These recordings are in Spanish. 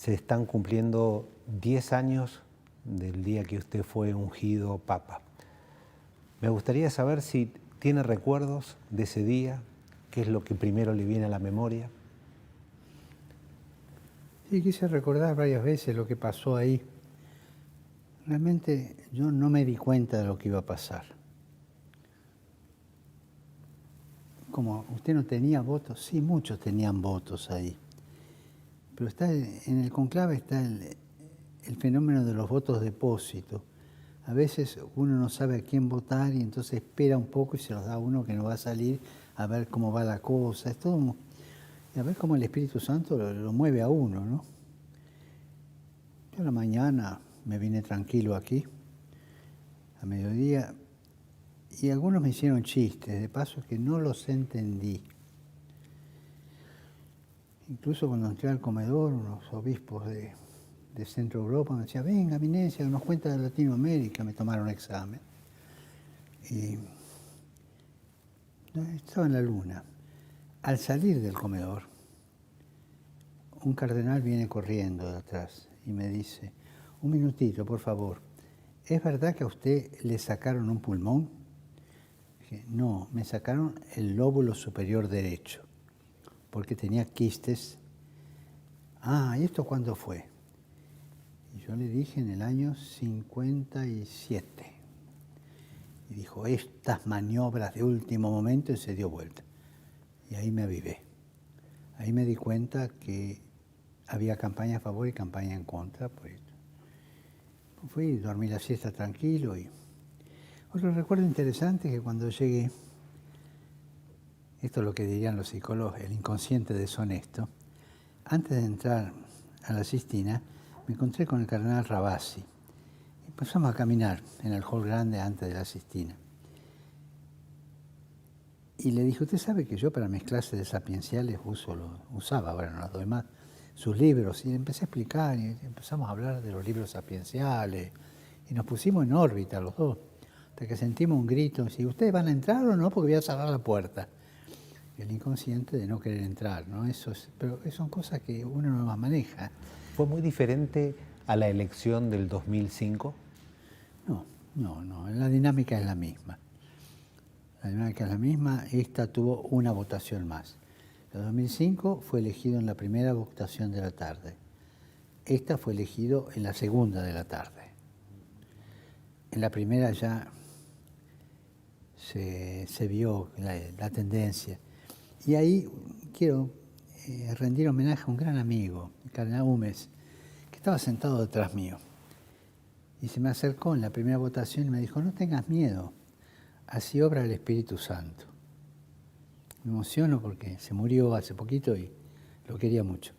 se están cumpliendo 10 años del día que usted fue ungido papa. Me gustaría saber si tiene recuerdos de ese día, qué es lo que primero le viene a la memoria. Sí, quise recordar varias veces lo que pasó ahí. Realmente yo no me di cuenta de lo que iba a pasar. Como usted no tenía votos, sí, muchos tenían votos ahí. Pero en el conclave está el fenómeno de los votos depósito. A veces uno no sabe a quién votar y entonces espera un poco y se los da a uno que no va a salir a ver cómo va la cosa. Es todo, y a ver cómo el Espíritu Santo lo mueve a uno, ¿no? Yo a la mañana me vine tranquilo aquí, a mediodía, y algunos me hicieron chistes, de paso que no los entendí. Incluso cuando entré al comedor, unos obispos de Centro Europa me decían, venga, eminencia, nos cuenta de Latinoamérica, me tomaron examen. Y estaba en la luna. Al salir del comedor, un cardenal viene corriendo de atrás y me dice, un minutito, por favor, ¿es verdad que a usted le sacaron un pulmón? Dije, no, me sacaron el lóbulo superior derecho, porque tenía quistes. Ah, ¿y esto cuándo fue? Y yo le dije en el año 57. Y dijo, estas maniobras de último momento, y se dio vuelta. Y ahí me avivé. Ahí me di cuenta que había campaña a favor y campaña en contra. Pues fui, dormí la siesta tranquilo. Y otro recuerdo interesante es que cuando llegué, esto es lo que dirían los psicólogos, el inconsciente deshonesto, antes de entrar a la Sistina, me encontré con el cardenal Ravasi. Y empezamos a caminar en el hall grande antes de la Sistina. Y le dije, usted sabe que yo para mis clases de sapienciales usaba, ahora no las doy más, sus libros. Y le empecé a explicar y empezamos a hablar de los libros sapienciales. Y nos pusimos en órbita los dos, hasta que sentimos un grito, si ustedes van a entrar o no, porque voy a cerrar la puerta. El inconsciente de no querer entrar, ¿no? Pero son cosas que uno no las maneja. ¿Fue muy diferente a la elección del 2005? No, la dinámica es la misma. La dinámica es la misma, esta tuvo una votación más. El 2005 fue elegido en la primera votación de la tarde. Esta fue elegido en la segunda de la tarde. En la primera ya se vio la tendencia. Y ahí quiero rendir homenaje a un gran amigo, el cardenal Humes, que estaba sentado detrás mío. Y se me acercó en la primera votación y me dijo, no tengas miedo, así obra el Espíritu Santo. Me emociono porque se murió hace poquito y lo quería mucho.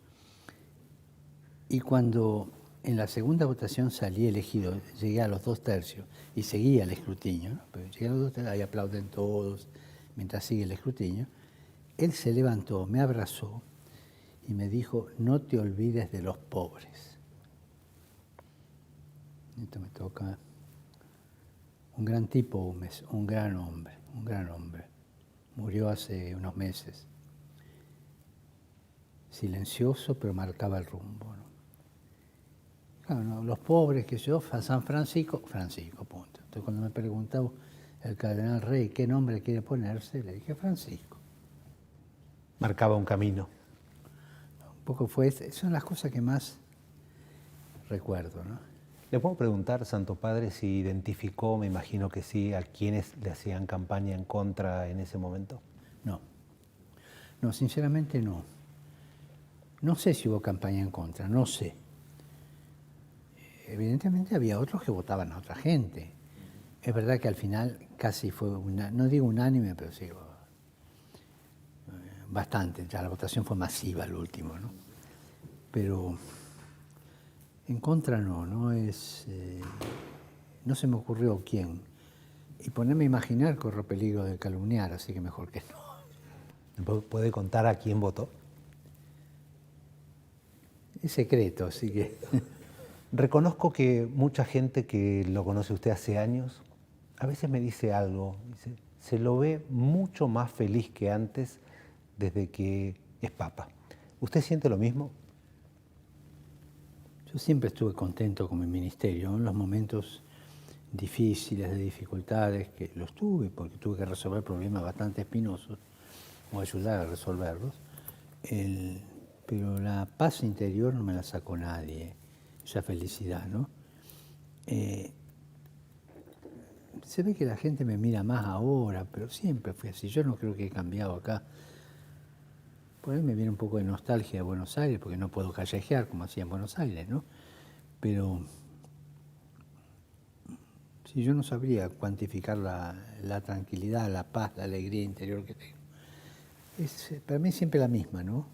Y cuando en la segunda votación salí elegido, llegué a los 2/3 y seguía el escrutinio, ¿no? Pero llegué a los 2/3, ahí aplauden todos mientras sigue el escrutinio. Él se levantó, me abrazó y me dijo, no te olvides de los pobres. Esto me toca. Un gran tipo, un gran hombre. Murió hace unos meses. Silencioso, pero marcaba el rumbo, ¿no? Claro, no, los pobres, que yo, San Francisco, punto. Entonces cuando me preguntaba el cardenal Rey qué nombre quiere ponerse, le dije Francisco. Marcaba un camino. Un poco son las cosas que más recuerdo, ¿no? ¿Le puedo preguntar, Santo Padre, si identificó, me imagino que sí, a quienes le hacían campaña en contra en ese momento? No, sinceramente no. No sé si hubo campaña en contra, no sé. Evidentemente había otros que votaban a otra gente. Es verdad que al final casi fue, no digo unánime, pero sí, bastante. Ya la votación fue masiva el último, ¿no? Pero en contra no se me ocurrió quién. Y ponerme a imaginar corro peligro de calumniar, así que mejor que no. ¿Puede contar a quién votó? Es secreto, así que... Reconozco que mucha gente que lo conoce usted hace años, a veces me dice algo, dice, se lo ve mucho más feliz que antes desde que es papa. ¿Usted siente lo mismo? Yo siempre estuve contento con mi ministerio. En los momentos difíciles, de dificultades, que los tuve, porque tuve que resolver problemas bastante espinosos, o ayudar a resolverlos, pero la paz interior no me la sacó nadie, esa felicidad, ¿no? Se ve que la gente me mira más ahora, pero siempre fue así. Yo no creo que he cambiado acá. Por ahí me viene un poco de nostalgia de Buenos Aires, porque no puedo callejear como hacía en Buenos Aires, ¿no? Pero sí, yo no sabría cuantificar la tranquilidad, la paz, la alegría interior que tengo. Es para mí siempre la misma, ¿no?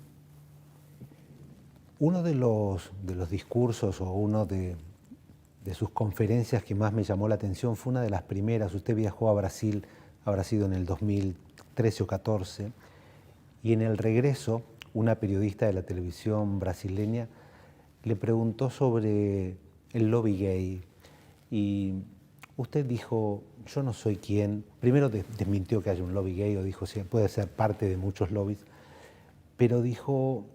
Uno de los discursos o uno de sus conferencias que más me llamó la atención fue una de las primeras. Usted viajó a Brasil, habrá sido en el 2013 o 14, y en el regreso una periodista de la televisión brasileña le preguntó sobre el lobby gay y usted dijo, yo no soy quien, primero desmintió que haya un lobby gay o dijo, sí, puede ser parte de muchos lobbies, pero dijo,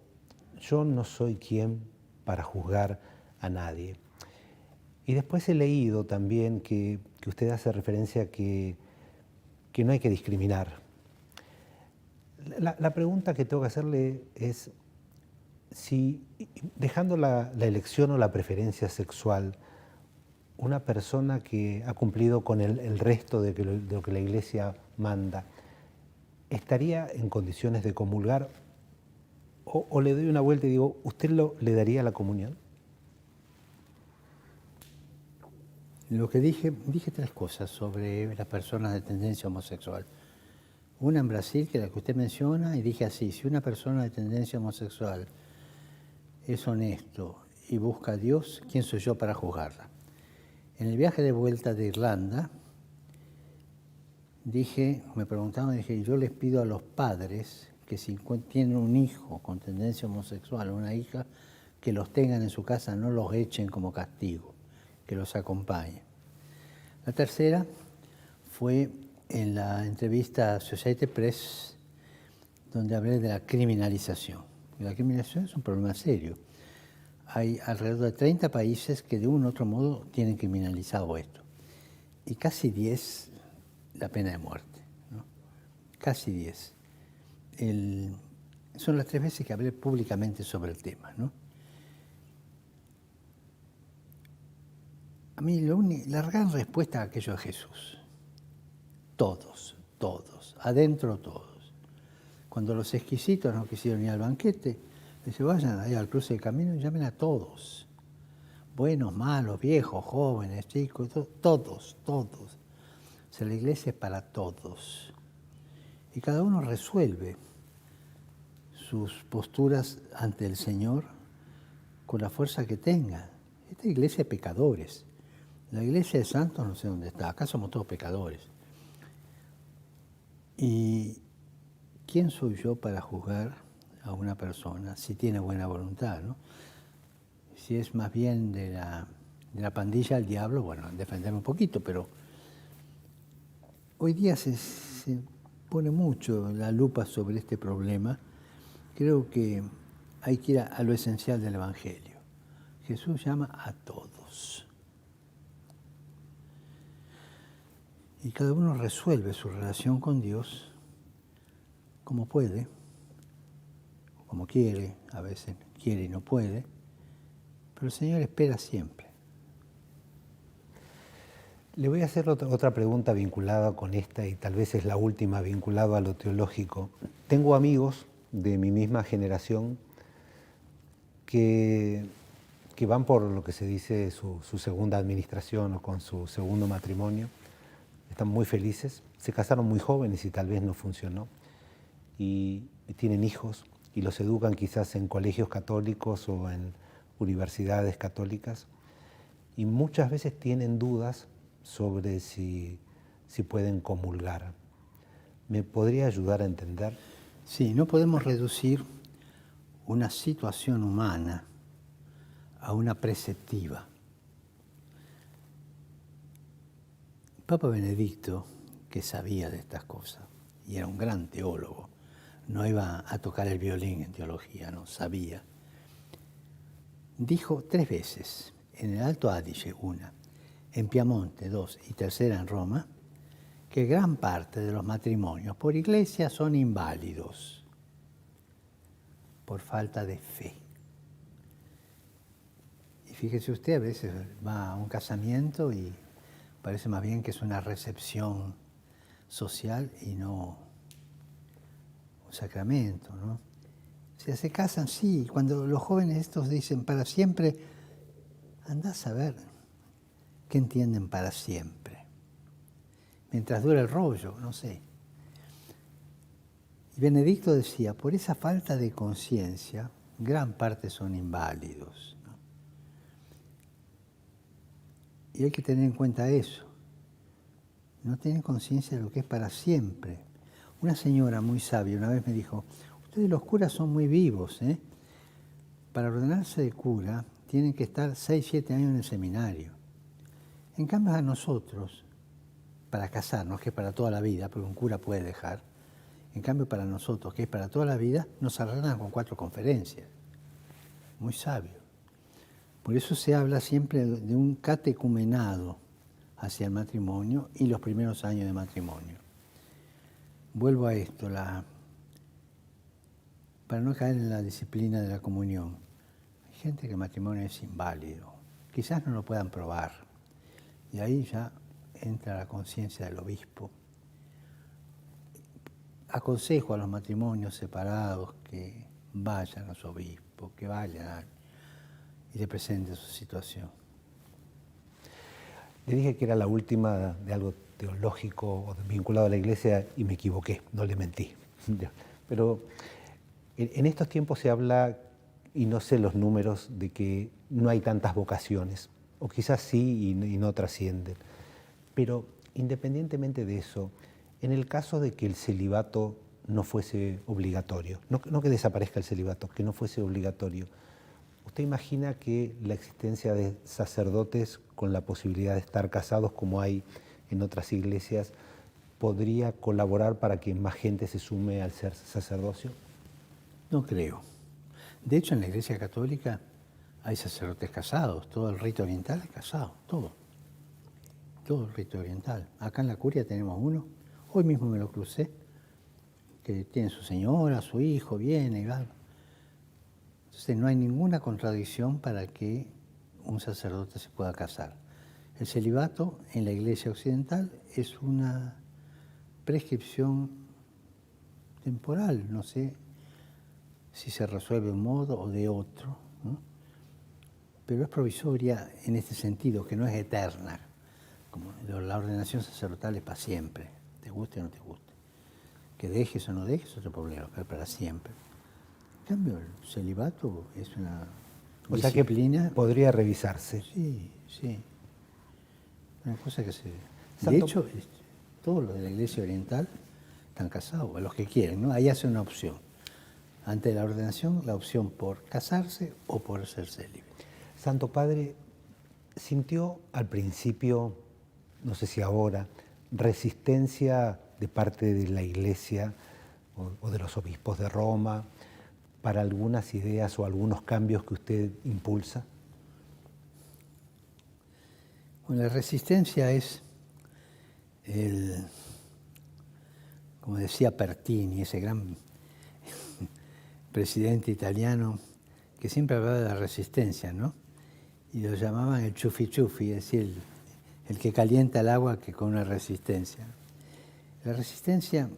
yo no soy quien para juzgar a nadie. Y después he leído también que usted hace referencia a que no hay que discriminar. La pregunta que tengo que hacerle es si, dejando la elección o la preferencia sexual, una persona que ha cumplido con el resto de lo que la Iglesia manda, ¿estaría en condiciones de comulgar? O le doy una vuelta y digo, ¿usted le daría la comunión? Lo que dije 3 cosas sobre las personas de tendencia homosexual. Una en Brasil, que es la que usted menciona, y dije así, si una persona de tendencia homosexual es honesto y busca a Dios, ¿quién soy yo para juzgarla? En el viaje de vuelta de Irlanda, me preguntaban, dije, yo les pido a los padres que si tienen un hijo con tendencia homosexual o una hija, que los tengan en su casa, no los echen como castigo, que los acompañen. La tercera fue en la entrevista a Associated Press, donde hablé de la criminalización. La criminalización es un problema serio. Hay alrededor de 30 países que de un u otro modo tienen criminalizado esto. Y casi 10 la pena de muerte, ¿no? Casi 10. Son las 3 veces que hablé públicamente sobre el tema, ¿no? A mí la gran respuesta a aquello es Jesús. Todos, adentro todos. Cuando los exquisitos no quisieron ir al banquete, dice, vayan ahí al cruce del camino y llamen a todos. Buenos, malos, viejos, jóvenes, chicos, todos. O sea, la iglesia es para todos. Y cada uno resuelve sus posturas ante el Señor con la fuerza que tenga. Esta iglesia es pecadores. La iglesia de santos no sé dónde está. Acá somos todos pecadores. ¿Y quién soy yo para juzgar a una persona si tiene buena voluntad, ¿no? Si es más bien de la pandilla del diablo, bueno, defenderme un poquito, pero hoy día se pone mucho la lupa sobre este problema. Creo que hay que ir a lo esencial del Evangelio. Jesús llama a todos. Y cada uno resuelve su relación con Dios como puede, como quiere, a veces quiere y no puede, pero el Señor espera siempre. Le voy a hacer otra pregunta vinculada con esta y tal vez es la última vinculada a lo teológico. Tengo amigos de mi misma generación que van por lo que se dice su segunda administración o con su segundo matrimonio. Están muy felices, se casaron muy jóvenes y tal vez no funcionó. Y tienen hijos y los educan quizás en colegios católicos o en universidades católicas. Y muchas veces tienen dudas sobre si pueden comulgar. ¿Me podría ayudar a entender? Sí, no podemos reducir una situación humana a una preceptiva. Papa Benedicto, que sabía de estas cosas, y era un gran teólogo, no iba a tocar el violín en teología, no sabía. dijo 3 veces, en el Alto Adige una, en Piamonte 2 y tercera en Roma, que gran parte de los matrimonios por iglesia son inválidos por falta de fe. Y fíjese usted, a veces va a un casamiento y parece más bien que es una recepción social y no un sacramento, ¿no? O sea, se casan, sí, cuando los jóvenes estos dicen para siempre, andá a saber qué entienden para siempre. Mientras dura el rollo, no sé. Y Benedicto decía, por esa falta de conciencia, gran parte son inválidos, ¿no? Y hay que tener en cuenta eso. No tienen conciencia de lo que es para siempre. Una señora muy sabia una vez me dijo, ustedes los curas son muy vivos, ¿eh? Para ordenarse de cura tienen que estar 6, 7 años en el seminario. En cambio a nosotros, para casarnos, que es para toda la vida, porque un cura puede dejar, en cambio para nosotros, que es para toda la vida, nos arreglan con 4 conferencias. Muy sabio. Por eso se habla siempre de un catecumenado hacia el matrimonio y los primeros años de matrimonio. Vuelvo a esto, para no caer en la disciplina de la comunión. Hay gente que el matrimonio es inválido, quizás no lo puedan probar, y ahí ya entra la conciencia del obispo. Aconsejo a los matrimonios separados que vayan a los obispos, que vayan y le presenten su situación. Le dije que era la última de algo teológico o vinculado a la iglesia y me equivoqué, no le mentí. Pero en estos tiempos se habla, y no sé los números, de que no hay tantas vocaciones, o quizás sí y no trascienden. Pero independientemente de eso, en el caso de que el celibato no fuese obligatorio, no que desaparezca el celibato, que no fuese obligatorio, ¿usted imagina que la existencia de sacerdotes con la posibilidad de estar casados, como hay en otras iglesias, podría colaborar para que más gente se sume al ser sacerdocio? No creo. De hecho, en la Iglesia Católica hay sacerdotes casados, todo el rito oriental es casado, todo el rito oriental. Acá en la curia tenemos uno, hoy mismo me lo crucé, que tiene su señora, su hijo, viene y va. Entonces no hay ninguna contradicción para que un sacerdote se pueda casar. El celibato en la Iglesia Occidental es una prescripción temporal, no sé si se resuelve de un modo o de otro, ¿no? Pero es provisoria en este sentido, que no es eterna. Como la ordenación sacerdotal es para siempre, te guste o no te guste. Que dejes o no dejes es otro problema, pero para siempre. En cambio, el celibato es una disciplina. O sea que podría revisarse. Sí, sí. Una cosa que se... Santo... De hecho, todos los de la Iglesia Oriental están casados, los que quieren, ¿no? Ahí hacen una opción. Ante la ordenación, la opción por casarse o por ser célibe. Santo Padre, ¿sintió al principio, no sé si ahora, resistencia de parte de la Iglesia o de los obispos de Roma para algunas ideas o algunos cambios que usted impulsa? Bueno, la resistencia es como decía Pertini, ese gran presidente italiano que siempre hablaba de la resistencia, ¿no? Y lo llamaban el chufi chufi, es decir, el que calienta el agua que con una resistencia. La resistencia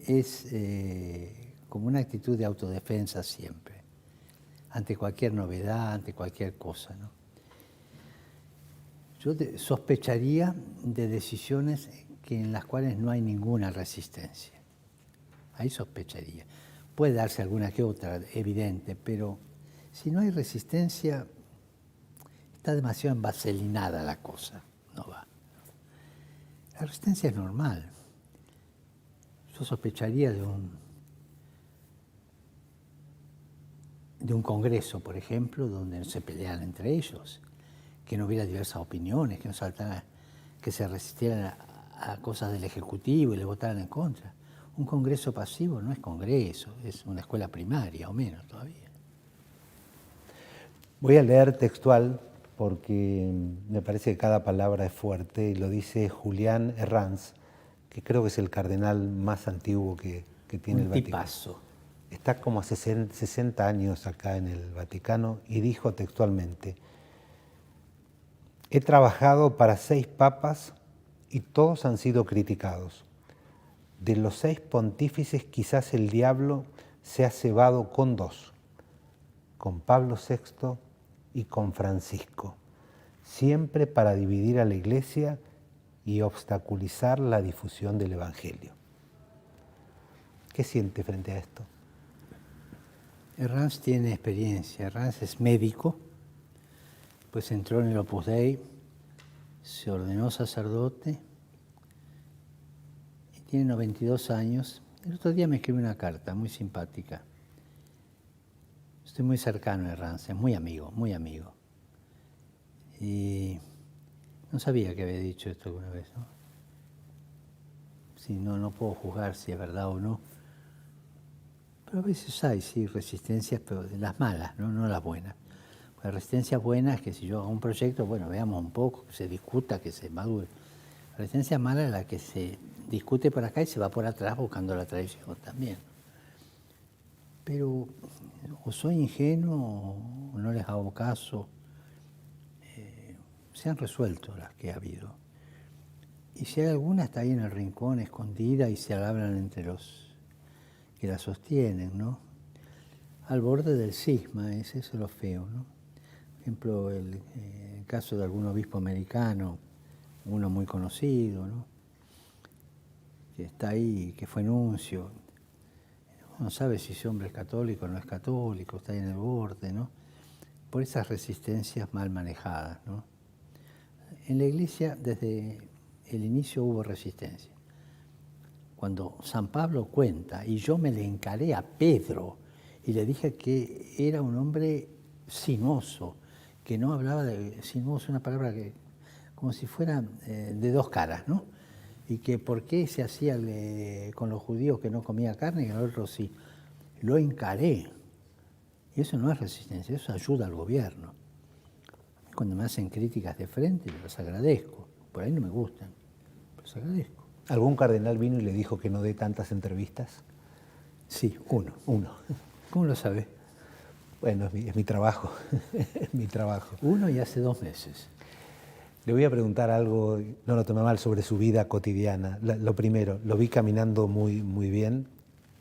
es como una actitud de autodefensa siempre, ante cualquier novedad, ante cualquier cosa, ¿no? Yo sospecharía de decisiones en las cuales no hay ninguna resistencia. Ahí sospecharía. Puede darse alguna que otra, evidente, pero si no hay resistencia, está demasiado envaselinada la cosa, no va. La resistencia es normal. Yo sospecharía de un congreso, por ejemplo, donde se pelearan entre ellos, que no hubiera diversas opiniones, que no saltaran, que se resistieran a cosas del Ejecutivo y le votaran en contra. Un congreso pasivo no es congreso, es una escuela primaria o menos todavía. Voy a leer textual porque me parece que cada palabra es fuerte y lo dice Julián Herranz, que creo que es el cardenal más antiguo que tiene el Un Vaticano. tipazo. Está como 60 años acá en el Vaticano y dijo textualmente: he trabajado para 6 papas y todos han sido criticados. De los 6 pontífices quizás el diablo se ha cebado con 2, con Pablo VI y con Francisco, siempre para dividir a la Iglesia y obstaculizar la difusión del Evangelio. ¿Qué siente frente a esto? Herranz tiene experiencia. Herranz es médico, pues entró en el Opus Dei, se ordenó sacerdote y tiene 92 años. El otro día me escribió una carta muy simpática. Estoy muy cercano a Herranz, es muy amigo, muy amigo. Y no sabía que había dicho esto alguna vez, ¿no? Si no puedo juzgar si es verdad o no. Pero a veces hay, sí, resistencias, pero de las malas, no las buenas. La resistencia buena es que si yo hago un proyecto, bueno, veamos un poco, que se discuta, que se madure. La resistencia mala es la que se discute por acá y se va por atrás buscando la traición también. Pero o soy ingenuo o no les hago caso. Se han resuelto las que ha habido. Y si hay alguna, está ahí en el rincón, escondida, y se hablan entre los que la sostienen, ¿no? Al borde del cisma, eso es lo feo, ¿no? Por ejemplo, el caso de algún obispo americano, uno muy conocido, ¿no? Que está ahí, que fue nuncio. Uno sabe si ese hombre es católico o no es católico, está ahí en el borde, ¿no? Por esas resistencias mal manejadas, ¿no? En la Iglesia, desde el inicio hubo resistencia. Cuando San Pablo cuenta, y yo me le encaré a Pedro, y le dije que era un hombre sinuoso, que no hablaba de sinuoso, una palabra que como si fuera de 2 caras, ¿no? Y que por qué se hacía con los judíos que no comía carne y con los otros sí. Lo encaré. Y eso no es resistencia, eso ayuda al gobierno. Cuando me hacen críticas de frente, las agradezco. Por ahí no me gustan, pero las agradezco. ¿Algún cardenal vino y le dijo que no dé tantas entrevistas? Sí, uno. ¿Cómo lo sabe? Bueno, es mi trabajo, es mi trabajo. Uno y hace 2 meses. Le voy a preguntar algo, no lo tome mal, sobre su vida cotidiana. Lo primero, lo vi caminando muy bien,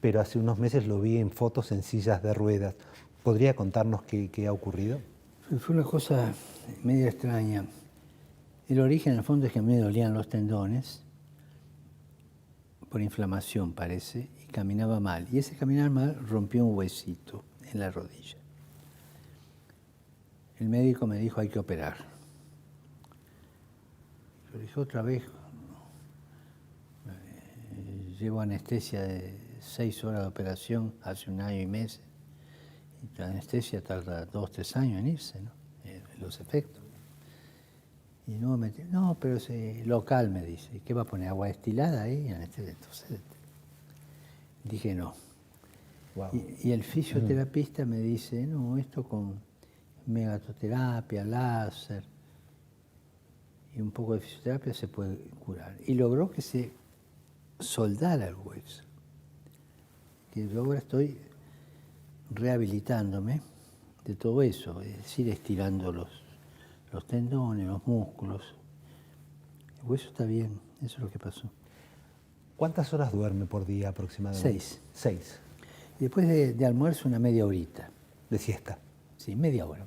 pero hace unos meses lo vi en fotos en sillas de ruedas. ¿Podría contarnos qué ha ocurrido? Fue una cosa medio extraña. El origen, en el fondo, es que me dolían los tendones, por inflamación parece, y caminaba mal. Y ese caminar mal rompió un huesito en la rodilla. El médico me dijo, hay que operar. Yo dije, otra vez, llevo anestesia de 6 horas de operación hace 1 año y meses. Y la anestesia tarda 2 o 3 años en irse, ¿no? Los efectos. Y no, pero es local, me dice. ¿Qué va a poner? ¿Agua destilada ahí? Entonces dije no. Wow. Y el fisioterapista me dice, no, esto con megatoterapia, láser y un poco de fisioterapia se puede curar. Y logró que se soldara el hueso. Que yo ahora estoy rehabilitándome de todo eso, es decir, estirando los tendones, los músculos. El hueso está bien, eso es lo que pasó. ¿Cuántas horas duerme por día aproximadamente? 6. 6. Y después de almuerzo una media horita. ¿De siesta? Sí, media hora.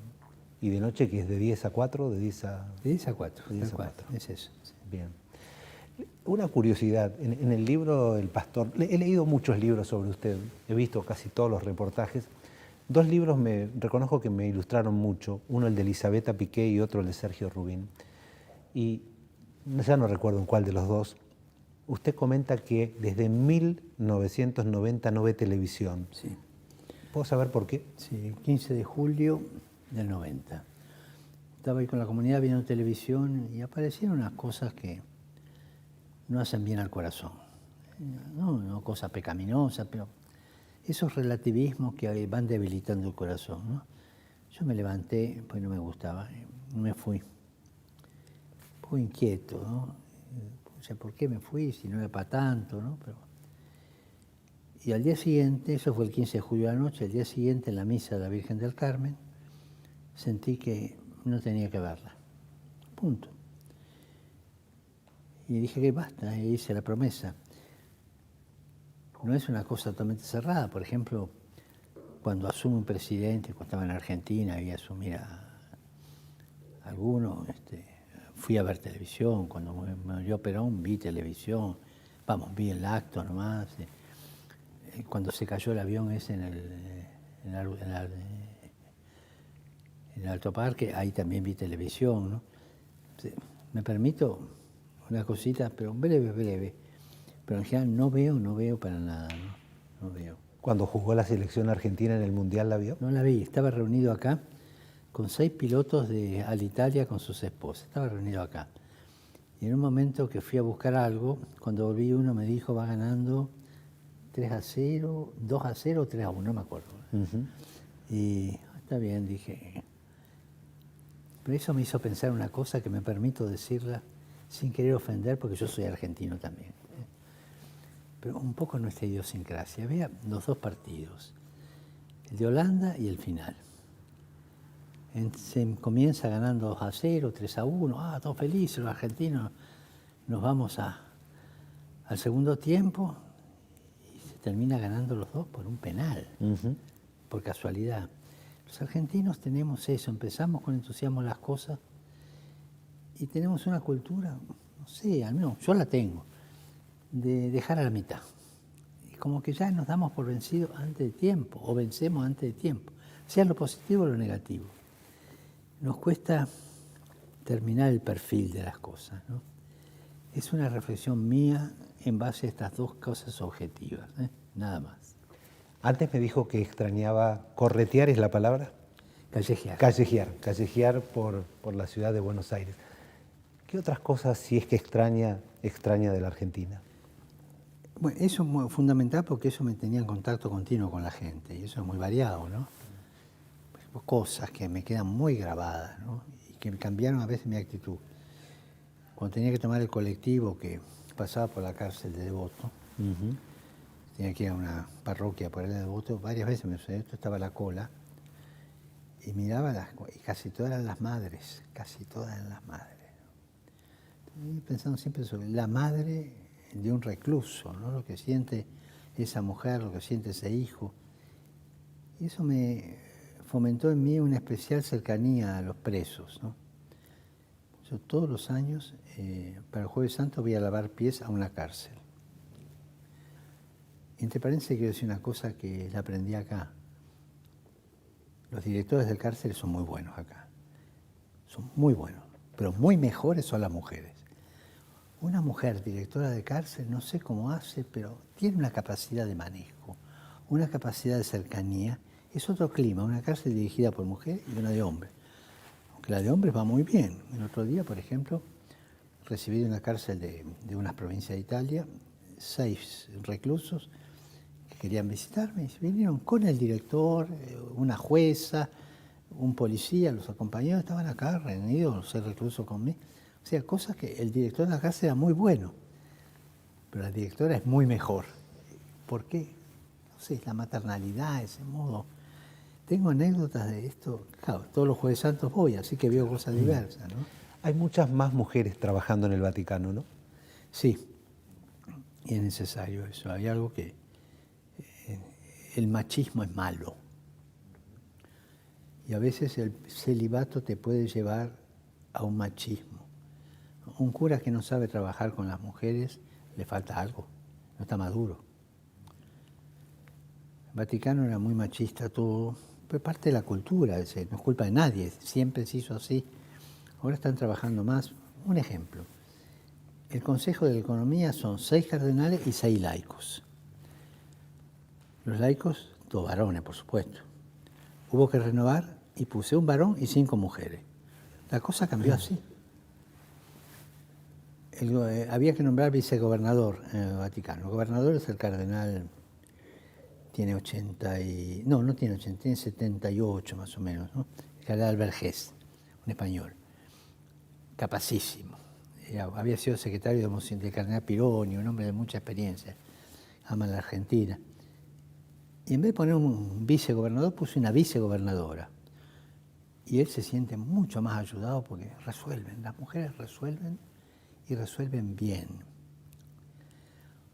¿Y de noche que es de 10 a 4? ¿De 10 a...? De 10 a 4. De 10 a 4. Es eso. Sí. Bien. Una curiosidad, en el libro El Pastor, he leído muchos libros sobre usted, he visto casi todos los reportajes. 2 libros reconozco que me ilustraron mucho, uno el de Elisabetta Piqué y otro el de Sergio Rubín. Y ya no recuerdo en cuál de los 2, usted comenta que desde 1990 no ve televisión. Sí. ¿Puedo saber por qué? Sí, 15 de julio del 90. Estaba ahí con la comunidad viendo televisión y aparecieron unas cosas que no hacen bien al corazón. No cosas pecaminosas, pero esos relativismos que van debilitando el corazón, ¿no? Yo me levanté, pues no me gustaba, me fui. Un poco inquieto, ¿no? O sea, ¿por qué me fui si no era para tanto, ¿no? Y al día siguiente, eso fue el 15 de julio a la noche, al día siguiente en la misa de la Virgen del Carmen, sentí que no tenía que verla. Punto. Y dije que basta, y hice la promesa. No es una cosa totalmente cerrada. Por ejemplo, cuando asume un presidente, cuando estaba en Argentina y asumía alguno, fui a ver televisión. Cuando murió Perón, vi televisión. Vamos, vi el acto nomás. Cuando se cayó el avión ese en el Alto Parque, ahí también vi televisión, ¿no? Me permito una cosita, pero breve. Pero en general no veo para nada, ¿no? No veo. Cuando jugó la selección argentina en el Mundial, ¿la vio? No la vi, estaba reunido acá con 6 pilotos de Alitalia con sus esposas, estaba reunido acá. Y en un momento que fui a buscar algo, cuando volví uno me dijo, va ganando 3-0, 2-0 o 3-1, no me acuerdo. Y está bien, dije. Pero eso me hizo pensar una cosa que me permito decirla sin querer ofender, porque yo soy argentino también. Pero un poco nuestra idiosincrasia. Vea los dos partidos, el de Holanda y el final. Se comienza ganando 2-0, 3-1, todos felices, los argentinos. Nos vamos al segundo tiempo y se termina ganando los dos por un penal, por casualidad. Los argentinos tenemos eso, empezamos con entusiasmo las cosas y tenemos una cultura, no sé, al menos yo la tengo, de dejar a la mitad. Y como que ya nos damos por vencidos antes de tiempo, o vencemos antes de tiempo, sea lo positivo o lo negativo. Nos cuesta terminar el perfil de las cosas, ¿no? Es una reflexión mía en base a estas dos cosas objetivas, nada más. Antes me dijo que extrañaba, corretear es la palabra. Callejear. Callejear por la ciudad de Buenos Aires. ¿Qué otras cosas, si es que extraña de la Argentina? Bueno, eso es muy fundamental porque eso me tenía en contacto continuo con la gente y eso es muy variado, ¿no? Cosas que me quedan muy grabadas, ¿no? Y que me cambiaron a veces mi actitud. Cuando tenía que tomar el colectivo que pasaba por la cárcel de Devoto, tenía que ir a una parroquia por el de Devoto, varias veces me sucedió, esto estaba la cola, y miraba y casi todas eran las madres, Y pensando siempre sobre la madre de un recluso, ¿no? Lo que siente esa mujer, lo que siente ese hijo. Y eso me fomentó en mí una especial cercanía a los presos, ¿no? Yo todos los años, para el Jueves Santo, voy a lavar pies a una cárcel. Entre paréntesis, quiero decir una cosa que la aprendí acá. Los directores de cárcel son muy buenos acá. Son muy buenos, pero muy mejores son las mujeres. Una mujer directora de cárcel, no sé cómo hace, pero tiene una capacidad de manejo, una capacidad de cercanía. Es otro clima, una cárcel dirigida por mujeres y una de hombres. Aunque la de hombres va muy bien. El otro día, por ejemplo, recibí en una cárcel de una provincia de Italia 6 reclusos que querían visitarme y vinieron con el director, una jueza, un policía, los acompañados estaban acá reunidos, los 6 reclusos conmigo. O sea, cosas que el director de la cárcel era muy bueno, pero la directora es muy mejor. ¿Por qué? No sé, es la maternalidad, ese modo. Tengo anécdotas de esto. Claro, todos los Jueves Santos voy, así que veo cosas diversas, ¿no? Hay muchas más mujeres trabajando en el Vaticano, ¿no? Sí, y es necesario eso. Hay algo que el machismo es malo. Y a veces el celibato te puede llevar a un machismo. Un cura que no sabe trabajar con las mujeres, le falta algo, no está maduro. El Vaticano era muy machista todo, pero parte de la cultura, no es culpa de nadie, siempre se hizo así. Ahora están trabajando más. Un ejemplo, el Consejo de la Economía son 6 cardenales y 6 laicos. Los laicos, todos varones, por supuesto. Hubo que renovar y puse un varón y 5 mujeres. La cosa cambió así. Había que nombrar vicegobernador en el Vaticano. El gobernador es el cardenal tiene 80 y... No, no tiene 80, tiene 78 más o menos, ¿no? El cardenal Vergés, un español, capacísimo. Había sido secretario del cardenal Pironi, un hombre de mucha experiencia, ama la Argentina. Y en vez de poner un vicegobernador, puso una vicegobernadora. Y él se siente mucho más ayudado porque resuelven, las mujeres resuelven y resuelven bien.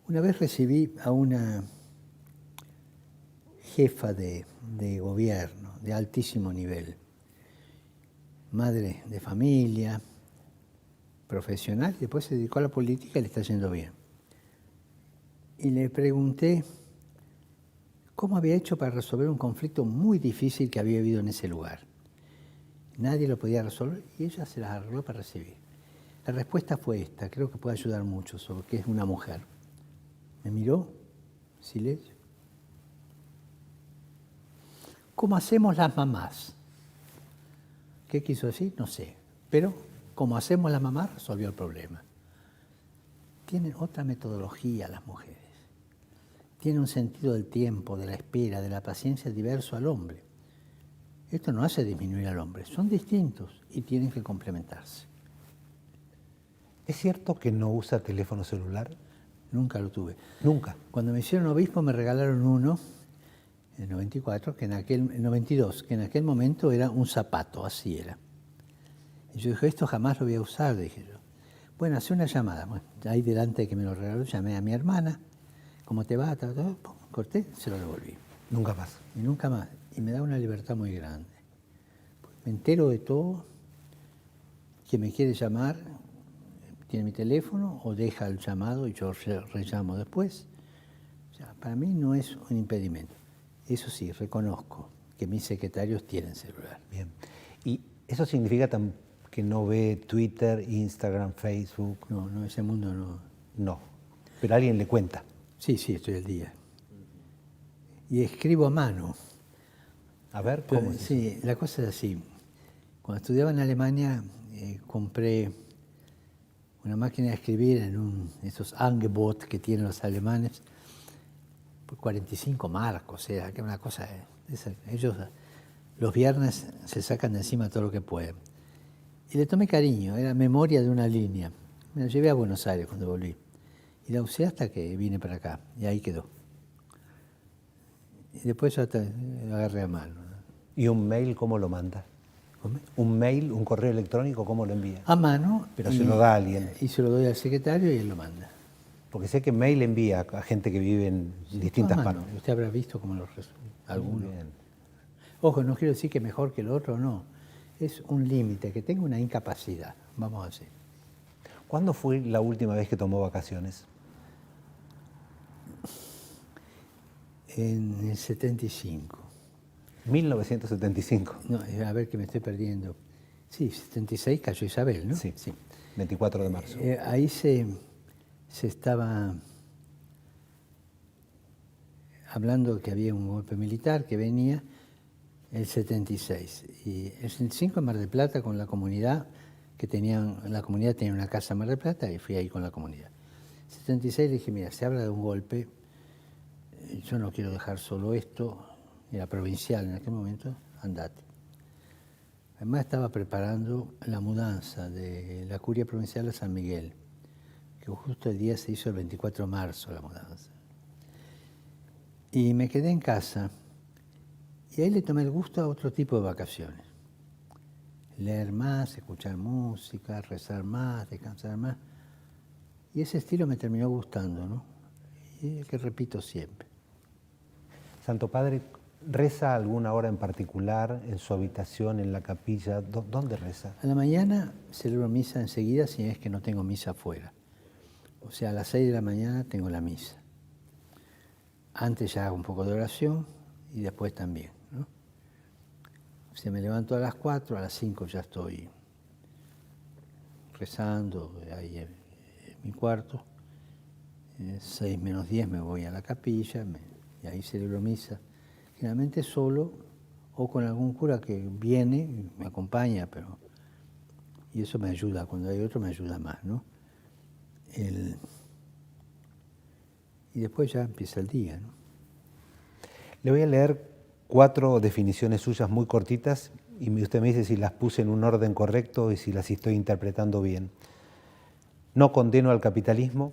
Una vez recibí a una jefa de gobierno de altísimo nivel, madre de familia, profesional, y después se dedicó a la política y le está yendo bien. Y le pregunté cómo había hecho para resolver un conflicto muy difícil que había habido en ese lugar. Nadie lo podía resolver y ella se las arregló para recibir. La respuesta fue esta, creo que puede ayudar mucho, sobre que es una mujer. Me miró, silencio. ¿Cómo hacemos las mamás? ¿Qué quiso decir? No sé. Pero como hacemos las mamás, resolvió el problema. Tienen otra metodología las mujeres. Tienen un sentido del tiempo, de la espera, de la paciencia diverso al hombre. Esto no hace disminuir al hombre, son distintos y tienen que complementarse. ¿Es cierto que no usa teléfono celular? Nunca lo tuve. Nunca. Cuando me hicieron obispo me regalaron uno, en el 94, el 92, que en aquel momento era un zapato, así era. Y yo dije, esto jamás lo voy a usar, dije yo. Bueno, hace una llamada. Bueno, ahí delante de que me lo regaló, llamé a mi hermana. ¿Cómo te va? Corté, se lo devolví. Nunca más. Y nunca más. Y me da una libertad muy grande. Me entero de todo. Quien me quiere llamar, tiene mi teléfono o deja el llamado y yo rellamo después. O sea, para mí no es un impedimento. Eso sí, reconozco que mis secretarios tienen celular. Bien. ¿Y eso significa que no ve Twitter, Instagram, Facebook? No, ese mundo no. No. Pero alguien le cuenta. Sí, estoy al día. Y escribo a mano. A ver, ¿cómo es Sí, eso? la cosa es así. Cuando estudiaba en Alemania, compré una máquina de escribir en esos Angebot que tienen los alemanes, por 45 marcos, que es una cosa... ellos los viernes se sacan de encima todo lo que pueden. Y le tomé cariño, era memoria de una línea. Me la llevé a Buenos Aires cuando volví. Y la usé hasta que vine para acá, y ahí quedó. Y después ya agarré a mano. ¿Y un mail cómo lo manda? ¿Cómo? Un mail, un correo electrónico, ¿cómo lo envía? A mano. Pero se lo da a alguien. Y se lo doy al secretario y él lo manda. Porque sé que mail envía a gente que vive en distintas A mano. partes. Usted habrá visto cómo lo resuelve. Alguno. Bien. Ojo, no quiero decir que mejor que el otro, no. Es un límite, que tenga una incapacidad. Vamos a decir. ¿Cuándo fue la última vez que tomó vacaciones? En el 75. 1975. No, a ver que me estoy perdiendo. Sí, 76 cayó Isabel, ¿no? Sí. 24 de marzo. Ahí se estaba hablando que había un golpe militar que venía el 76. Y el 75 en Mar del Plata con la comunidad, la comunidad tenía una casa en Mar del Plata y fui ahí con la comunidad. El 76 le dije, mira, se habla de un golpe, yo no quiero dejar solo esto, era provincial en aquel momento, andate. Además estaba preparando la mudanza de la curia provincial a San Miguel, que justo el día se hizo el 24 de marzo la mudanza. Y me quedé en casa y ahí le tomé el gusto a otro tipo de vacaciones. Leer más, escuchar música, rezar más, descansar más. Y ese estilo me terminó gustando, ¿no? Y es que repito siempre. Santo Padre, ¿reza alguna hora en particular en su habitación, en la capilla? ¿Dónde reza? A la mañana celebro misa enseguida si es que no tengo misa afuera. O sea, a las 6 de la mañana tengo la misa. Antes ya hago un poco de oración y después también, ¿no? Si me levanto a las 4, a las 5 ya estoy rezando ahí en mi cuarto. 6 menos 10 me voy a la capilla y ahí celebro misa. Generalmente solo o con algún cura que viene y me acompaña, y eso me ayuda. Cuando hay otro me ayuda más, ¿no? Y después ya empieza el día, ¿no? Le voy a leer 4 definiciones suyas muy cortitas y usted me dice si las puse en un orden correcto y si las estoy interpretando bien. No condeno al capitalismo,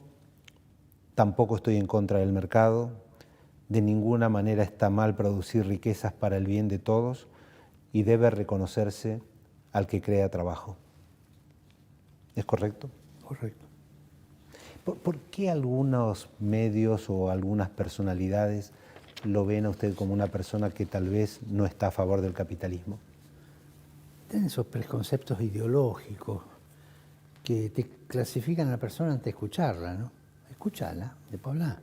tampoco estoy en contra del mercado, de ninguna manera está mal producir riquezas para el bien de todos y debe reconocerse al que crea trabajo. ¿Es correcto? Correcto. ¿Por qué algunos medios o algunas personalidades lo ven a usted como una persona que tal vez no está a favor del capitalismo? Tienen esos preconceptos ideológicos que te clasifican a la persona antes de escucharla, ¿no? Escúchala, después habla.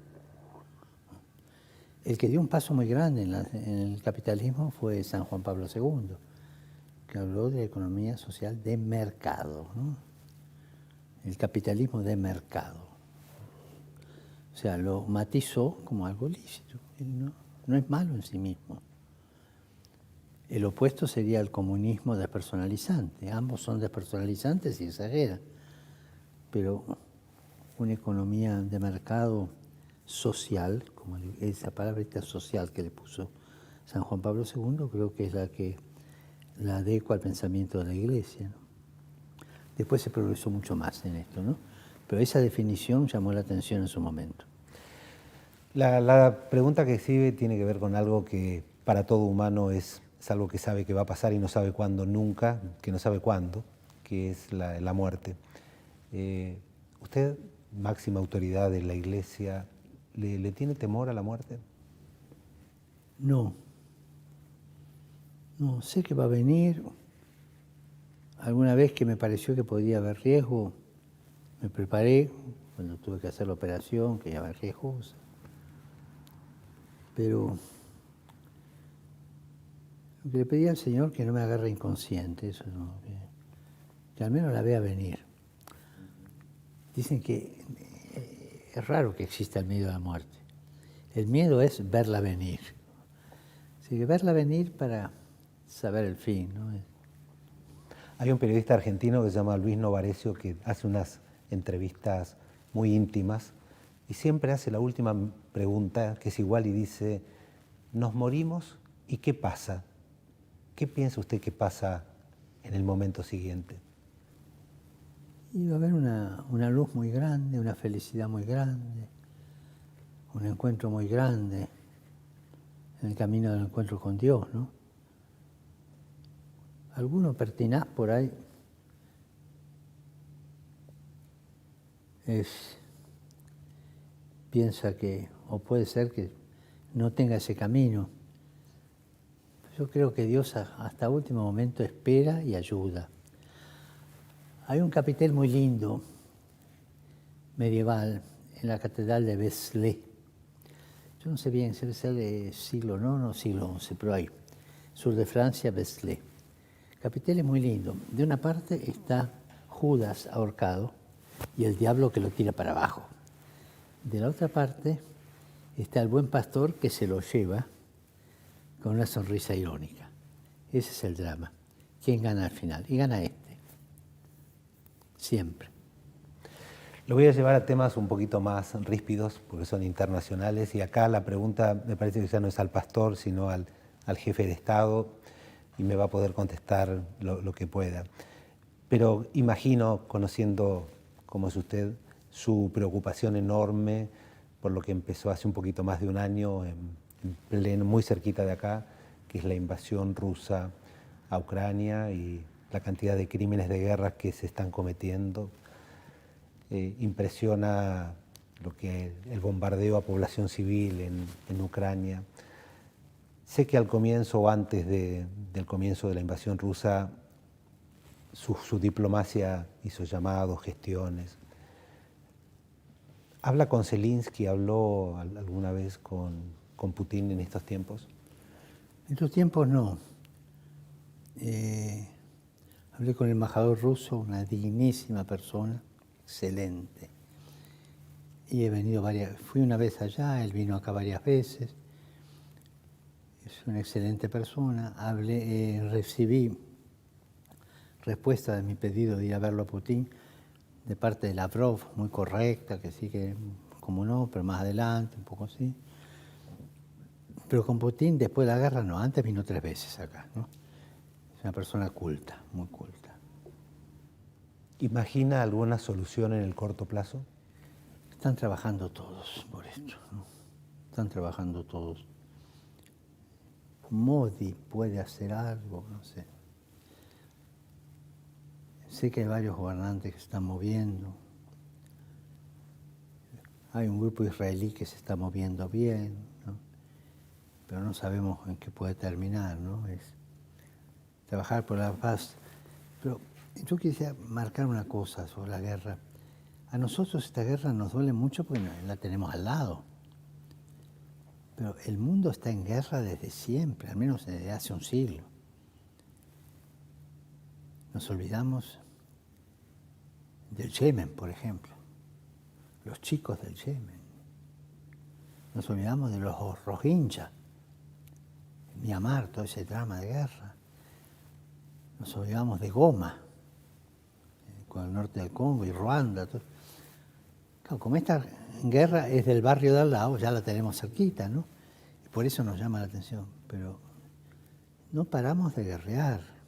El que dio un paso muy grande en el capitalismo fue San Juan Pablo II, que habló de la economía social de mercado, ¿no? El capitalismo de mercado. O sea, lo matizó como algo lícito, no es malo en sí mismo. El opuesto sería el comunismo despersonalizante. Ambos son despersonalizantes y exageran. Pero una economía de mercado social, como esa palabrita social que le puso San Juan Pablo II, creo que es la que la adecua al pensamiento de la Iglesia, ¿no? Después se progresó mucho más en esto, ¿no? Pero esa definición llamó la atención en su momento. La pregunta que sigue tiene que ver con algo que para todo humano es algo que sabe que va a pasar y no sabe cuándo nunca, que no sabe cuándo, que es la muerte. ¿Usted, máxima autoridad de la Iglesia, le tiene temor a la muerte? No. No, sé que va a venir. Alguna vez que me pareció que podía haber riesgo, me preparé cuando tuve que hacer la operación, que ya era riesgosa. Pero lo que le pedí al Señor que no me agarre inconsciente, eso no, que al menos la vea venir. Dicen que es raro que exista el miedo a la muerte. El miedo es verla venir. Así que verla venir para saber el fin, ¿no? Hay un periodista argentino que se llama Luis Novarecio que hace unas entrevistas muy íntimas y siempre hace la última pregunta, que es igual, y dice: ¿nos morimos y qué pasa? ¿Qué piensa usted que pasa en el momento siguiente? Y va a haber una luz muy grande, una felicidad muy grande, un encuentro muy grande en el camino del encuentro con Dios, ¿no? Alguno pertinaz por ahí piensa que, o puede ser que no tenga ese camino. Yo creo que Dios hasta último momento espera y ayuda. Hay un capitel muy lindo, medieval, en la catedral de Vézelay. Yo no sé bien si es el siglo IX o siglo XI, pero ahí, sur de Francia, Vézelay. El capitel es muy lindo. De una parte está Judas ahorcado y el diablo que lo tira para abajo. De la otra parte está el buen pastor que se lo lleva con una sonrisa irónica. Ese es el drama. ¿Quién gana al final? Y gana este. Siempre. Lo voy a llevar a temas un poquito más ríspidos, porque son internacionales, y acá la pregunta me parece que ya no es al pastor, sino al jefe de Estado, y me va a poder contestar lo que pueda. Pero imagino, conociendo cómo es usted, su preocupación enorme por lo que empezó hace un poquito más de un año, muy cerquita de acá, que es la invasión rusa a Ucrania y la cantidad de crímenes de guerra que se están cometiendo. Impresiona lo que el bombardeo a población civil en Ucrania. Sé que al comienzo o antes del comienzo de la invasión rusa, su diplomacia hizo llamados, gestiones. ¿Habla con Zelensky? ¿Habló alguna vez con Putin en estos tiempos? En estos tiempos no. Hablé con el embajador ruso, una dignísima persona, excelente. Y he venido fui una vez allá, él vino acá varias veces. Es una excelente persona. Recibí respuesta de mi pedido de ir a verlo a Putin de parte de Lavrov, muy correcta, que sí que, como no, pero más adelante, un poco así. Pero con Putin, después de la guerra, no. Antes vino 3 veces acá, ¿no? Es una persona culta, muy culta. ¿Imagina alguna solución en el corto plazo? Están trabajando todos por esto, ¿no? Están trabajando todos. Modi puede hacer algo, no sé. Sé que hay varios gobernantes que se están moviendo. Hay un grupo israelí que se está moviendo bien, ¿no? Pero no sabemos en qué puede terminar, ¿no? Es trabajar por la paz. Pero yo quisiera marcar una cosa sobre la guerra. A nosotros esta guerra nos duele mucho porque la tenemos al lado. Pero el mundo está en guerra desde siempre, al menos desde hace un siglo. Nos olvidamos del Yemen, por ejemplo. Los chicos del Yemen. Nos olvidamos de los Rohingya, Myanmar, todo ese drama de guerra. Nos olvidamos de Goma, con el norte del Congo y Ruanda. Todo. Claro, como esta guerra es del barrio de al lado, ya la tenemos cerquita, ¿no? Y por eso nos llama la atención. Pero no paramos de guerrear.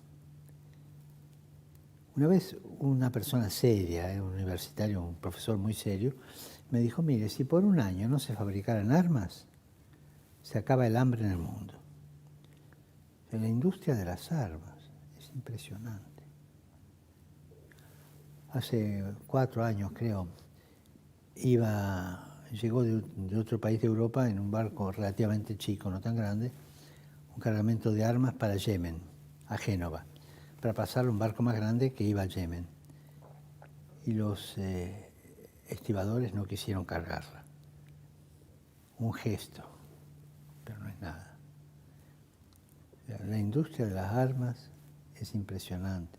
Una vez una persona seria, un universitario, un profesor muy serio, me dijo, mire, si por un año no se fabricaran armas, se acaba el hambre en el mundo. En la industria de las armas es impresionante. Hace 4 años, creo, llegó de otro país de Europa en un barco relativamente chico, no tan grande, un cargamento de armas para Yemen, a Génova, para pasarlo a un barco más grande que iba a Yemen. Y los estibadores no quisieron cargarla. Un gesto, pero no es nada. La industria de las armas es impresionante.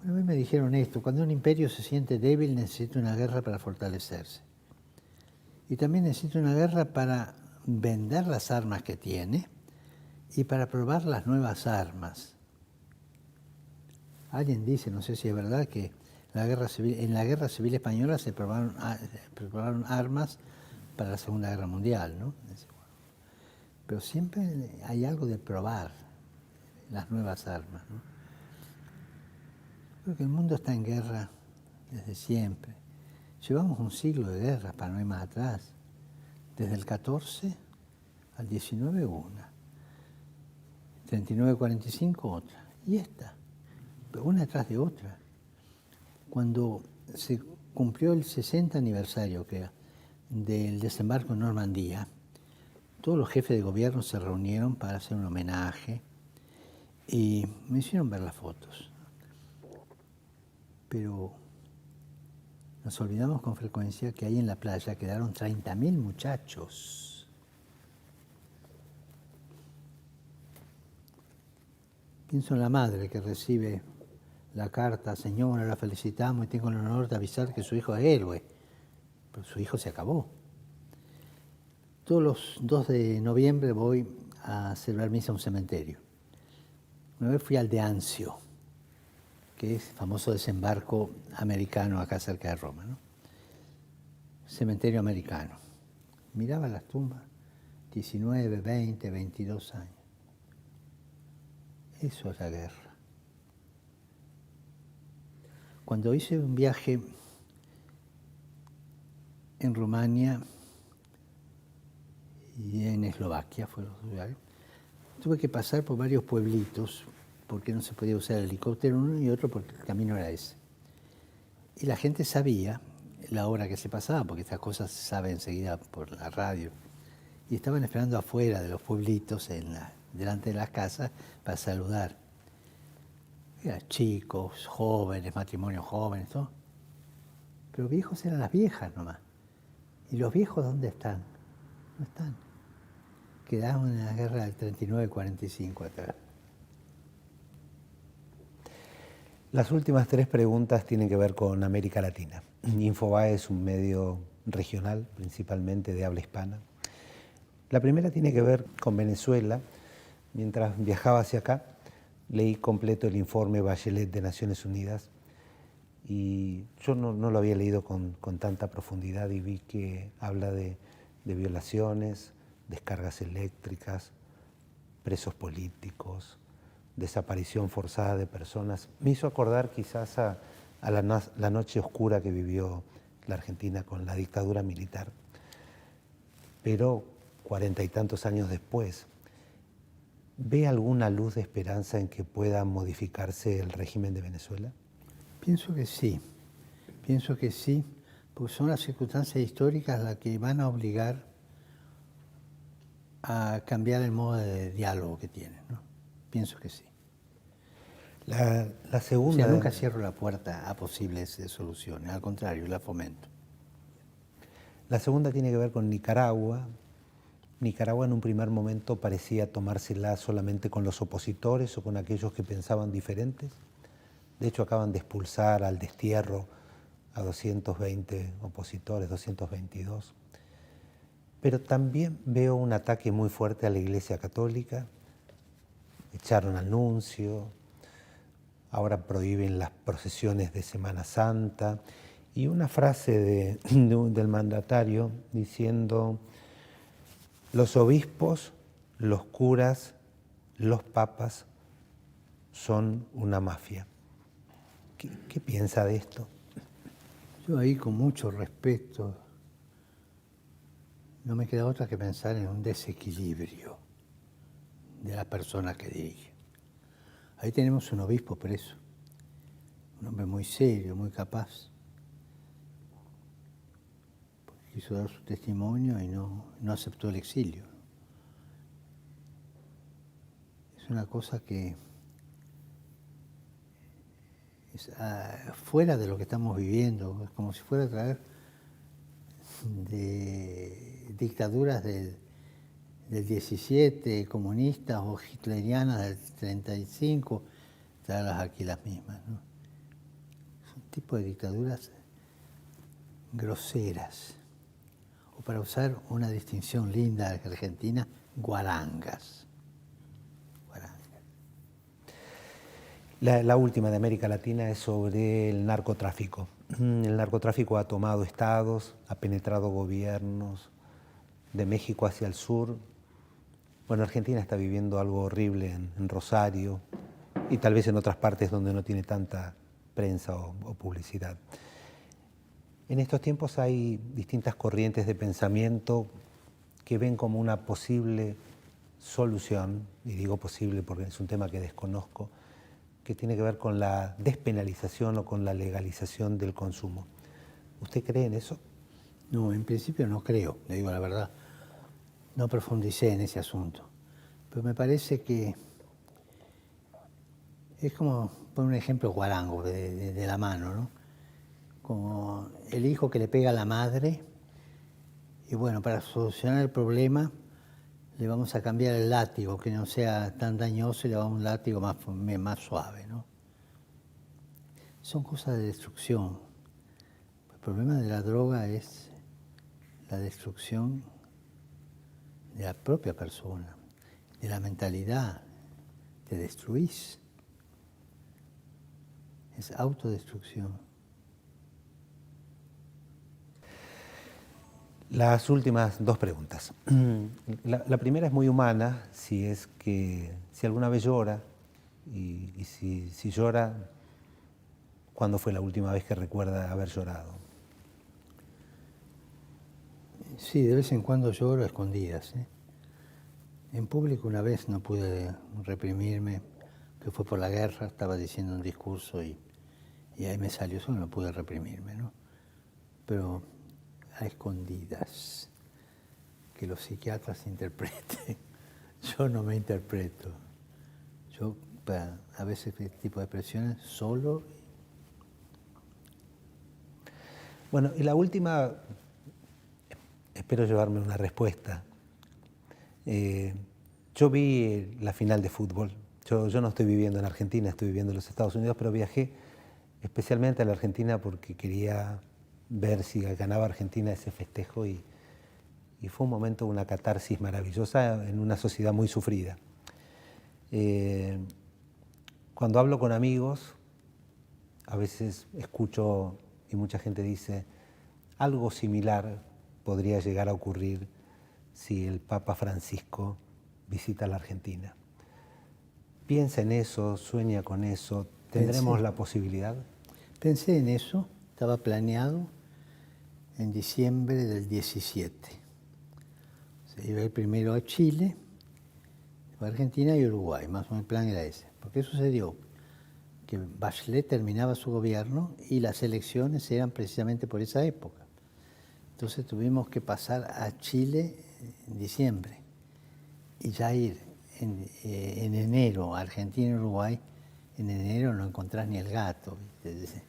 Una vez me dijeron esto, cuando un imperio se siente débil necesita una guerra para fortalecerse. Y también necesita una guerra para vender las armas que tiene y para probar las nuevas armas. Alguien dice, no sé si es verdad, que en la guerra civil española se probaron armas para la Segunda Guerra Mundial, ¿no? Pero siempre hay algo de probar las nuevas armas, ¿no? Creo que el mundo está en guerra desde siempre. Llevamos un siglo de guerra, para no ir más atrás. Desde el 14 al 19 una. 39-45 otra. Y esta, una detrás de otra. Cuando se cumplió el 60 aniversario del desembarco en Normandía, todos los jefes de gobierno se reunieron para hacer un homenaje y me hicieron ver las fotos. Pero nos olvidamos con frecuencia que ahí en la playa quedaron 30.000 muchachos. Pienso en la madre que recibe la carta, señora, la felicitamos y tengo el honor de avisar que su hijo es héroe. Pero su hijo se acabó. Todos los 2 de noviembre voy a celebrar misa a un cementerio. Una vez fui al de Anzio, que es el famoso desembarco americano acá cerca de Roma, ¿no? Cementerio americano. Miraba las tumbas, 19, 20, 22 años. Eso es la guerra. Cuando hice un viaje en Rumania y en Eslovaquia, fueron los lugares, tuve que pasar por varios pueblitos porque no se podía usar el helicóptero uno y otro porque el camino era ese. Y la gente sabía la hora que se pasaba, porque estas cosas se saben enseguida por la radio. Y estaban esperando afuera de los pueblitos, delante de las casas, para saludar. Eran chicos, jóvenes, matrimonios jóvenes, todo. Pero viejos eran las viejas nomás. ¿Y los viejos dónde están? No están. Quedaron en la guerra del 39-45 atrás. Las últimas 3 preguntas tienen que ver con América Latina. Infobae es un medio regional, principalmente de habla hispana. La primera tiene que ver con Venezuela. Mientras viajaba hacia acá, leí completo el informe Bachelet de Naciones Unidas y yo no lo había leído con tanta profundidad y vi que habla de violaciones, descargas eléctricas, presos políticos, desaparición forzada de personas. Me hizo acordar quizás a la noche oscura que vivió la Argentina con la dictadura militar. Pero 40 y tantos años después, ¿ve alguna luz de esperanza en que pueda modificarse el régimen de Venezuela? Pienso que sí, porque son las circunstancias históricas las que van a obligar a cambiar el modo de diálogo que tienen, ¿no? Pienso que sí. La segunda... O sea, nunca cierro la puerta a posibles soluciones, al contrario, la fomento. La segunda tiene que ver con Nicaragua. Nicaragua en un primer momento parecía tomársela solamente con los opositores o con aquellos que pensaban diferentes. De hecho, acaban de expulsar al destierro a 220 opositores, 222. Pero también veo un ataque muy fuerte a la Iglesia Católica. Echaron al nuncio, ahora prohíben las procesiones de Semana Santa. Y una frase del mandatario diciendo: los obispos, los curas, los papas son una mafia. ¿Qué piensa de esto? Yo ahí, con mucho respeto, no me queda otra que pensar en un desequilibrio de la persona que dirige. Ahí tenemos un obispo preso, un hombre muy serio, muy capaz. Quiso dar su testimonio y no aceptó el exilio. Es una cosa que es fuera de lo que estamos viviendo, es como si fuera a traer de dictaduras del 17, comunistas o hitlerianas del 35, traerlas aquí las mismas, ¿no? Es un tipo de dictaduras groseras. O, para usar una distinción linda de Argentina, guarangas. La última de América Latina es sobre el narcotráfico. El narcotráfico ha tomado estados, ha penetrado gobiernos de México hacia el sur. Bueno, Argentina está viviendo algo horrible en Rosario y tal vez en otras partes donde no tiene tanta prensa o publicidad. En estos tiempos hay distintas corrientes de pensamiento que ven como una posible solución, y digo posible porque es un tema que desconozco, que tiene que ver con la despenalización o con la legalización del consumo. ¿Usted cree en eso? No, en principio no creo, le digo la verdad. No profundicé en ese asunto. Pero me parece que es como, por un ejemplo guarango de la mano, ¿no? Como el hijo que le pega a la madre, y bueno, para solucionar el problema le vamos a cambiar el látigo, que no sea tan dañoso, y le vamos a un látigo más suave, ¿no? Son cosas de destrucción. El problema de la droga es la destrucción de la propia persona, de la mentalidad. Te destruís. Es autodestrucción. Las últimas dos preguntas. La primera es muy humana, si alguna vez llora, y si llora, ¿cuándo fue la última vez que recuerda haber llorado? Sí, de vez en cuando lloro a escondidas, ¿eh? En público una vez no pude reprimirme, que fue por la guerra, estaba diciendo un discurso y ahí me salió, solo no pude reprimirme, ¿no? Pero a escondidas, que los psiquiatras interpreten. Yo no me interpreto. Yo, a veces este tipo de presiones, solo. Bueno, y la última, espero llevarme una respuesta. Yo vi la final de fútbol. Yo no estoy viviendo en Argentina, estoy viviendo en los Estados Unidos, pero viajé especialmente a la Argentina porque quería ver si ganaba Argentina ese festejo, y fue un momento, una catarsis maravillosa en una sociedad muy sufrida. Cuando hablo con amigos, a veces escucho y mucha gente dice: algo similar podría llegar a ocurrir si el Papa Francisco visita la Argentina? ¿Piensa en eso? ¿Sueña con eso? ¿Tendremos Pensé. la posibilidad? Pensé en eso, estaba planeado en diciembre del 17. Se iba a ir primero a Chile, después a Argentina y Uruguay, más o menos el plan era ese. ¿Por qué sucedió? Que Bachelet terminaba su gobierno y las elecciones eran precisamente por esa época. Entonces tuvimos que pasar a Chile en diciembre y ya ir en enero a Argentina y Uruguay. En enero no encontrás ni el gato, ¿viste?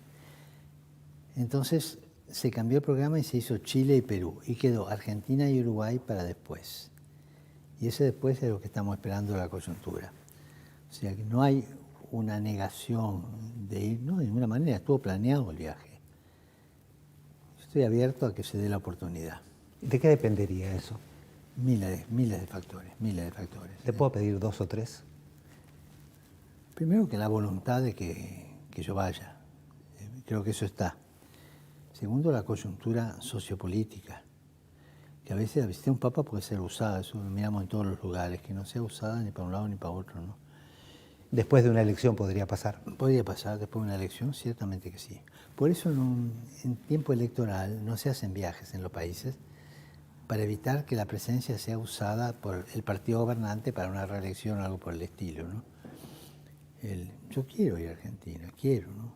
Entonces se cambió el programa y se hizo Chile y Perú y quedó Argentina y Uruguay para después. Y ese después es lo que estamos esperando la coyuntura. O sea que no hay una negación de ir, no, de ninguna manera, estuvo planeado el viaje. Yo estoy abierto a que se dé la oportunidad. ¿De qué dependería eso? Miles de factores, miles de factores. ¿Te puedo pedir 2 o 3? Primero que la voluntad de que yo vaya. Creo que eso está. Segundo, la coyuntura sociopolítica, que a veces la visita de un papa puede ser usada, eso lo miramos en todos los lugares, que no sea usada ni para un lado ni para otro, ¿no? Después de una elección podría pasar. Podría pasar después de una elección, ciertamente que sí. Por eso en tiempo electoral no se hacen viajes en los países para evitar que la presencia sea usada por el partido gobernante para una reelección o algo por el estilo, ¿no? Yo quiero ir a Argentina, quiero, ¿no?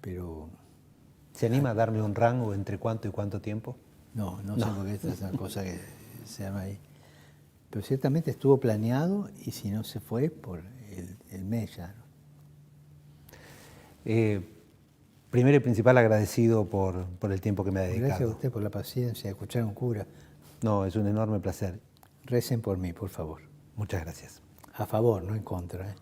Pero ¿Se anima a darme un rango entre cuánto y cuánto tiempo? no sé porque esta es una cosa que se llama ahí. Pero ciertamente estuvo planeado y si no se fue por el mes ya, ¿no? Primero y principal agradecido por el tiempo que me ha dedicado. Gracias a usted por la paciencia de escuchar a un cura. No, es un enorme placer. Recen por mí, por favor. Muchas gracias. A favor, no en contra, ¿eh?